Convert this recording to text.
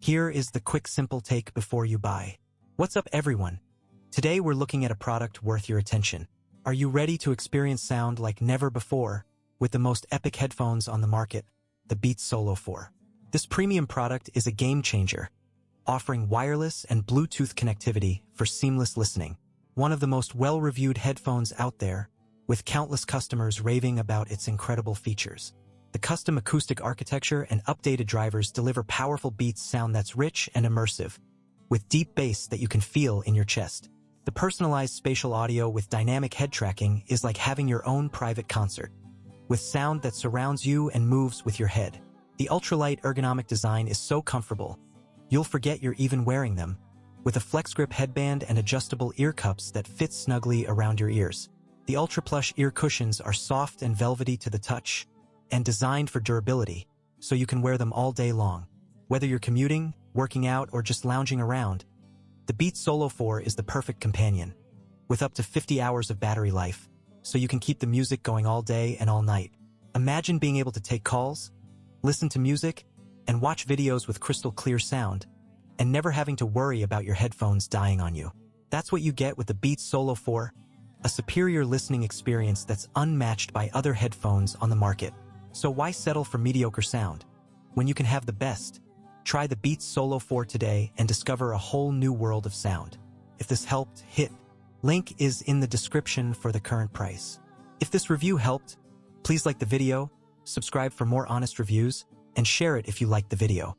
Here is the quick simple take before you buy. What's up everyone? Today we're looking at a product worth your attention. Are you ready to experience sound like never before with the most epic headphones on the market, the Beats Solo 4? This premium product is a game changer, offering wireless and Bluetooth connectivity for seamless listening. One of the most well-reviewed headphones out there, with countless customers raving about its incredible features. The custom acoustic architecture and updated drivers deliver powerful Beats sound that's rich and immersive, with deep bass that you can feel in your chest. The personalized spatial audio with dynamic head tracking is like having your own private concert, with sound that surrounds you and moves with your head. The ultralight ergonomic design is so comfortable, you'll forget you're even wearing them, with a FlexGrip headband and adjustable ear cups that fit snugly around your ears. The ultra-plush ear cushions are soft and velvety to the touch, and designed for durability, so you can wear them all day long. Whether you're commuting, working out, or just lounging around, the Beats Solo 4 is the perfect companion, with up to 50 hours of battery life, so you can keep the music going all day and all night. Imagine being able to take calls, listen to music, and watch videos with crystal clear sound, and never having to worry about your headphones dying on you. That's what you get with the Beats Solo 4, a superior listening experience that's unmatched by other headphones on the market. So why settle for mediocre sound when you can have the best? Try the Beats Solo 4 today and discover a whole new world of sound. If this helped, hit link is in the description for the current price. If this review helped, please like the video, subscribe for more honest reviews, and share it if you liked the video.